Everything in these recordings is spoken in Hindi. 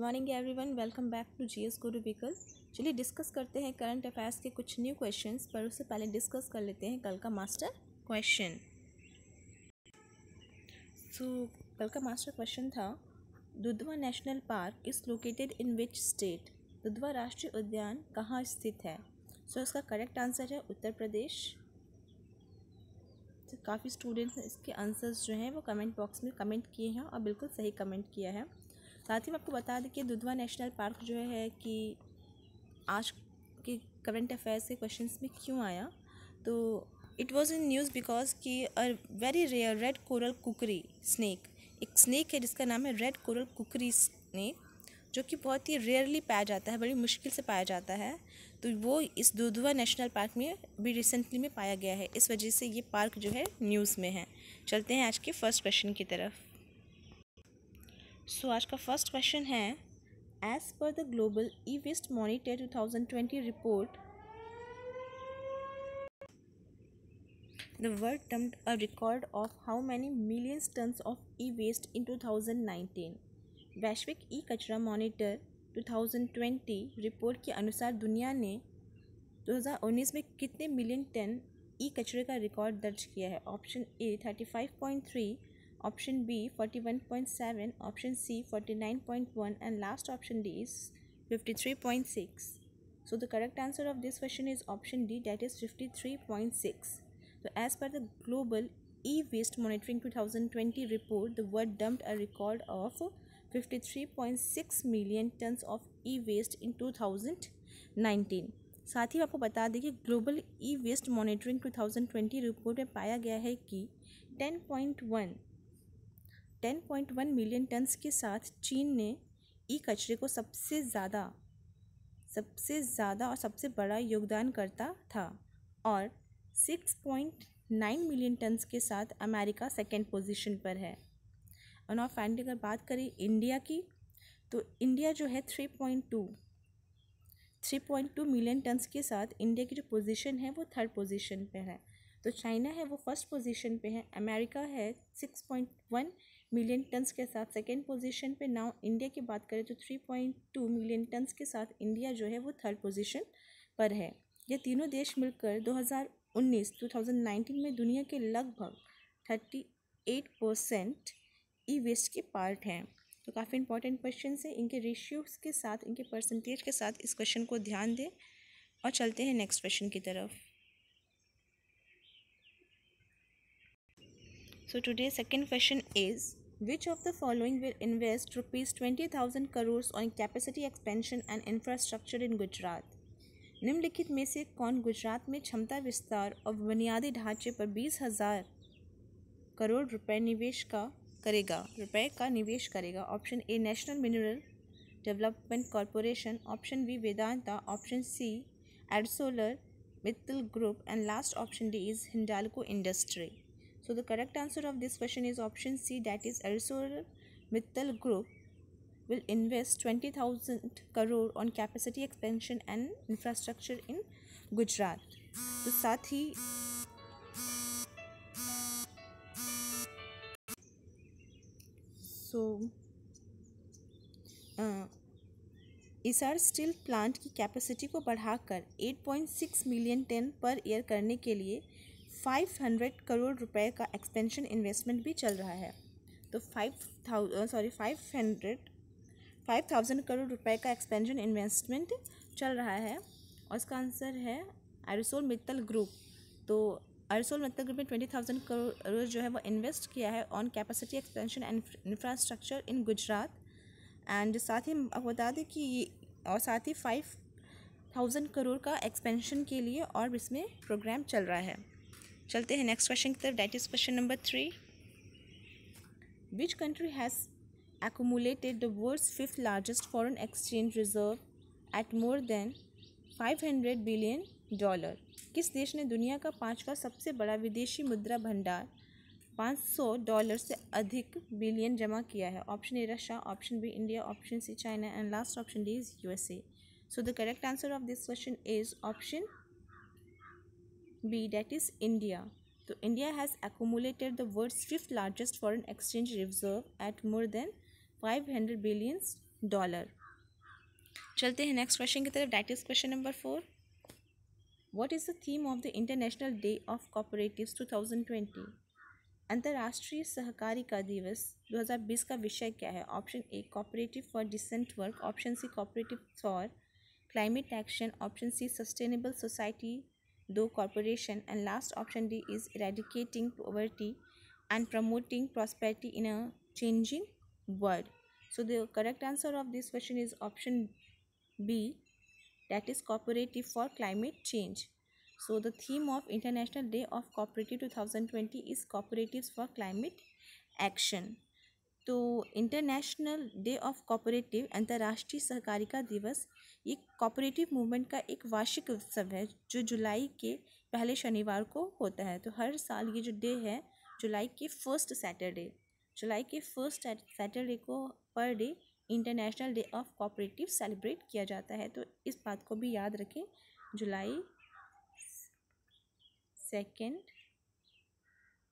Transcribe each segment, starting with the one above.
Morning everyone, welcome back to GS Guru vehicle. चलिए डिस्कस करते हैं करंट अफेयर्स के कुछ न्यू क्वेश्चंस, पर उससे पहले डिस्कस कर लेते हैं कल का मास्टर क्वेश्चन। कल का मास्टर क्वेश्चन था, Dudhwa national park is located in which state? Dudhwa राष्ट्रीय उद्यान कहाँ स्थित है? इसका करेक्ट आंसर है उत्तर प्रदेश। काफ़ी स्टूडेंट्स ने इसके आंसर्स जो हैं वो कमेंट बॉक्स में कमेंट किए हैं और बिल्कुल सही कमेंट किया है। साथ ही मैं आपको बता दें कि दुधवा नेशनल पार्क जो है कि आज के करंट अफेयर्स के क्वेश्चंस में क्यों आया, तो it was in news because कि a very rare red coral kukri snake, एक स्नेक है जिसका नाम है रेड कोरल कुकरी स्नेक, जो कि बहुत ही रेयरली पाया जाता है, बड़ी मुश्किल से पाया जाता है। तो वो इस दुधवा नेशनल पार्क में भी रिसेंटली में पाया गया है, इस वजह से ये पार्क जो है न्यूज़ में है। चलते हैं आज के फर्स्ट क्वेश्चन की तरफ। आज का फर्स्ट क्वेश्चन है, as per the global E waste monitor 2020 report, the world dumped a record of how many millions tonnes of E waste in 2019। वैश्विक ई कचरा मॉनिटर 2020 रिपोर्ट के अनुसार दुनिया ने 2019 में कितने मिलियन टन ई कचरे का रिकॉर्ड दर्ज किया है? Option A 35.3, option B 41.7, option C 49.1 and last option D is 53.6। So the correct answer of this question is option D, that is 53.6. So as per the global e-waste monitoring 2020 report, the world dumped a record of 53.6 million tons of e-waste in 2019. साथ ही आपको बता दें कि global E waste monitoring 2020 report में पाया गया है कि 10.1 मिलियन टन्स के साथ चीन ने ई कचरे को सबसे ज़्यादा और सबसे बड़ा योगदानकर्ता था, और 6.9 मिलियन टन्स के साथ अमेरिका सेकेंड पोजीशन पर है। और नाउ फाइनली अगर बात करें इंडिया की, तो इंडिया जो है 3.2 मिलियन टन्स के साथ इंडिया की जो पोजीशन है वो थर्ड पोजीशन पे है। तो चाइना है वो फर्स्ट पोजीशन पे है, अमेरिका है 6.1 मिलियन टन्स के साथ सेकेंड पोजीशन पे। नाउ इंडिया की बात करें तो 3.2 मिलियन टन्स के साथ इंडिया जो है वो थर्ड पोजीशन पर है। ये तीनों देश मिलकर 2019 में दुनिया के लगभग 38% ई वेस्ट के पार्ट हैं। तो काफ़ी इंपॉर्टेंट क्वेश्चन है, इनके रेशियोज़ के साथ, इनके परसेंटेज के साथ इस क्वेश्चन को ध्यान दें। और चलते हैं नेक्स्ट क्वेश्चन की तरफ। So today's second question is, which of the following will invest rupees 20,000 crores on capacity expansion and infrastructure in Gujarat? निम्नलिखित में से कौन गुजरात में क्षमता विस्तार और बुनियादी ढांचे पर 20,000 करोड़ रुपए का निवेश करेगा? Option A National Mineral Development Corporation, option B Vedanta, option C Arcelor Mittal group and last option D is Hindalco industry. So the correct answer of this question is option C, that is ArcelorMittal Group will invest 20,000 crore on capacity expansion and infrastructure in Gujarat. तो साथ ही इसार स्टील प्लांट की कैपेसिटी को बढ़ाकर 8.6 मिलियन टन पर ईयर करने के लिए 500 करोड़ रुपए का एक्सपेंशन इन्वेस्टमेंट भी चल रहा है। तो 5,000 करोड़ रुपए का एक्सपेंशन इन्वेस्टमेंट चल रहा है, और इसका आंसर है एरसोल मित्तल ग्रुप। तो एरसोल मित्तल ग्रुप ने 20,000 करोड़ जो है वो इन्वेस्ट किया है on capacity expansion and infrastructure in Gujarat. And साथ ही आपको बता दें कि और साथ ही 5,000 करोड़ का एक्सपेंशन के लिए और इसमें प्रोग्राम चल रहा है। चलते हैं नेक्स्ट क्वेश्चन की तरफ, that is question number 3। Which country has accumulated the world's fifth largest foreign exchange reserve at more than $500 billion? किस देश ने दुनिया का 5वां सबसे बड़ा विदेशी मुद्रा भंडार $500 से अधिक बिलियन जमा किया है? Option A Russia, option B India, option C China and last option D is USA। So the correct answer of this question is option B, that is India. So India has accumulated the world's fifth largest foreign exchange reserve at more than $500 billion dollar. चलते हैं नेक्स्ट क्वेश्चन की तरफ, that is question number 4। What is the theme of the international day of cooperatives 2020? अंतर्राष्ट्रीय सहकारिता दिवस 2020 का विषय क्या है? Option A cooperative for decent work, option C cooperative for climate action, option C sustainable society through corporation, and last option D is eradicating poverty and promoting prosperity in a changing world. So the correct answer of this question is option B, that is cooperative for climate change. So the theme of International Day of Cooperative 2020 is cooperatives for climate action. तो इंटरनेशनल डे ऑफ कोऑपरेटिव, अंतर्राष्ट्रीय सहकारिता दिवस, ये कोऑपरेटिव मूवमेंट का एक वार्षिक उत्सव है जो जुलाई के पहले शनिवार को होता है। तो हर साल ये जो डे है जुलाई के फर्स्ट सैटरडे को per day international day of cooperative celebrate किया जाता है। तो इस बात को भी याद रखें, जुलाई 2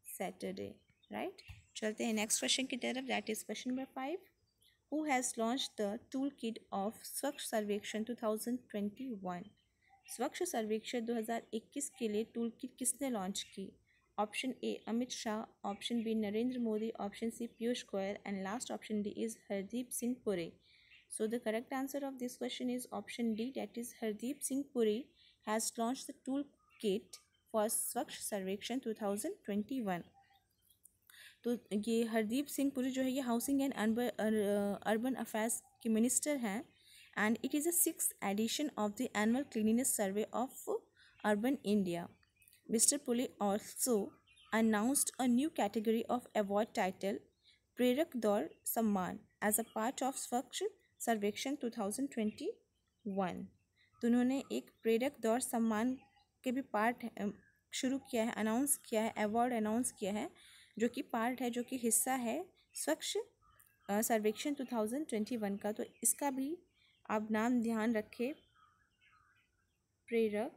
सैटरडे, राइट। चलते हैं नेक्स्ट क्वेश्चन की तरफ, that is question number 5। Who has launch the tool kit of Swachh Survekshan 2021? Swachh Survekshan 2021 के लिए टूल किट किसने लॉन्च की? Option A Amit Shah, option B Narendra Modi, option C Piyush Goyal, and last option D is Hardeep Singh Puri. So the correct answer of this question is option D, that is Hardeep Singh Puri has launch the tool kit for स्वच्छ सर्वेक्षण 2021। तो ये हरदीप सिंह पुरी जो है ये हाउसिंग एंड अर्बन अफेयर्स के मिनिस्टर हैं, and it is a 6th edition of the annual cleanliness survey of urban India. Mr. Puli also announced a new category of award title, प्रेरक दौर सम्मान, as a part of स्वच्छ सर्वेक्षण 2021। तो उन्होंने एक प्रेरक दौर सम्मान के भी पार्ट शुरू किया है, अनाउंस किया है, अवार्ड अनाउंस किया है, जो कि पार्ट है, जो कि हिस्सा है स्वच्छ सर्वेक्षण 2021 का। तो इसका भी आप नाम ध्यान रखें, प्रेरक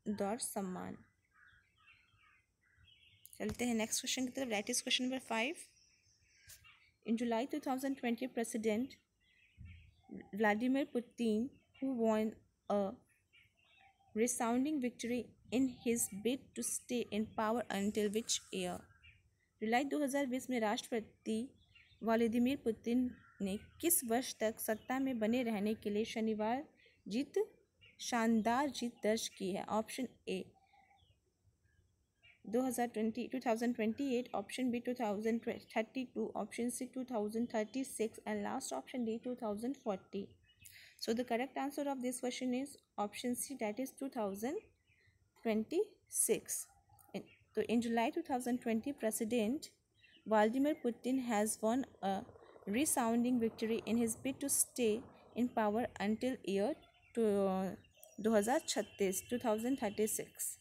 दौर सम्मान। चलते हैं नेक्स्ट क्वेश्चन की तरफ, that is question number 5। In July 2020 president Vladimir Putin who won a resounding victory in his bid to stay in power until which year? जुलाई 2020 में राष्ट्रपति व्लादिमीर पुतिन ने किस वर्ष तक सत्ता में बने रहने के लिए शानदार जीत दर्ज की है? Option A 2028, option B 2032, option C 2036, and last option D 2040। So the correct answer of this question is option C, that is 2026. So in July 2020, President Vladimir Putin has won a resounding victory in his bid to stay in power until year 2036, 2036।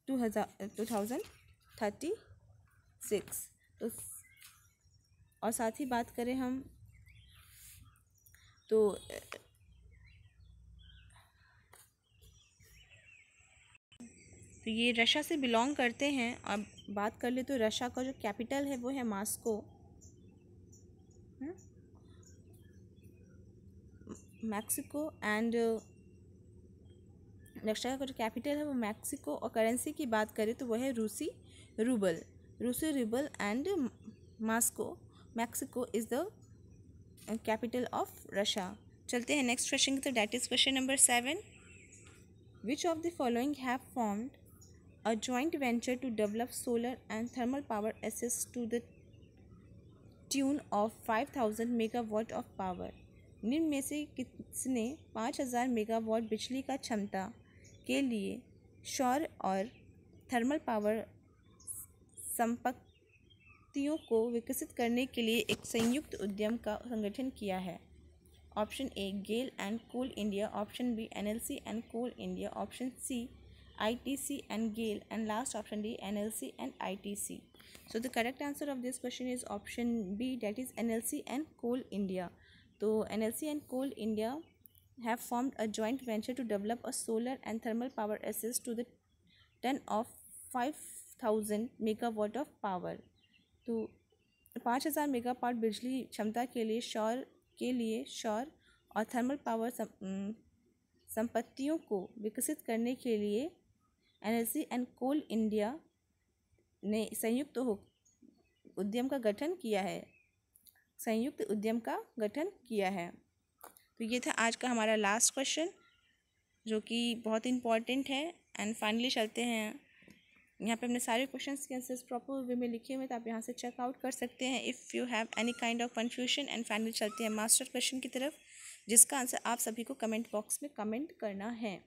तो और साथ ही बात करें हम तो ये रशिया से बिलोंग करते हैं। अब बात कर ले तो रशिया का जो कैपिटल है वो है मॉस्को, मैक्सिको, एंड रशिया का जो कैपिटल है वो मैक्सिको, और करेंसी की बात करें तो वह है रूसी rouble and Moscow, Mexico is the capital of Russia. चलते हैं नेक्स्ट क्वेश्चन की, तो that is question number 7। Which of the following have formed a joint venture to develop solar and thermal power assets to the tune of 5000 megawatt of power? निम्न में से किसने 5000 मेगावाट बिजली का क्षमता के लिए सौर और थर्मल पावर संपत्तियों को विकसित करने के लिए एक संयुक्त उद्यम का संगठन किया है? Option A GAIL and Coal India, option B NLC and Coal India, option C ITC and GAIL, and last option D NLC and ITC. So the correct answer of this question is option B, that is NLC and Coal India. तो NLC and Coal India have formed a joint venture to develop a solar and thermal power assets to the tune of 5000 megawatt of power. तो 5000 मेगावाट बिजली क्षमता के लिए सौर और थर्मल पावर संपत्तियों को विकसित करने के लिए एनर्जी एंड कोल इंडिया ने संयुक्त उद्यम का गठन किया है। तो ये था आज का हमारा लास्ट क्वेश्चन, जो कि बहुत इंपॉर्टेंट है। एंड फाइनली चलते हैं, यहाँ पे हमने सारे क्वेश्चंस के आंसर्स प्रॉपर वे में लिखे हुए, तो आप यहाँ से चेकआउट कर सकते हैं if you have any kind of confusion. And finally चलते हैं मास्टर क्वेश्चन की तरफ, जिसका आंसर आप सभी को कमेंट बॉक्स में कमेंट करना है।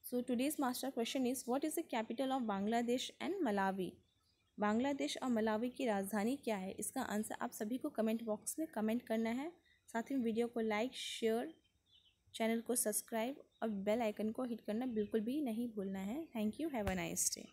So today's master question is what is the capital of Bangladesh and Malawi. Bangladesh और मलावी की राजधानी क्या है? इसका आंसर आप सभी को कमेंट बॉक्स में कमेंट करना है। साथ ही वीडियो को लाइक, शेयर, चैनल को सब्सक्राइब और बेल आइकन को हिट करना बिल्कुल भी नहीं भूलना है। Thank you, have a nice day.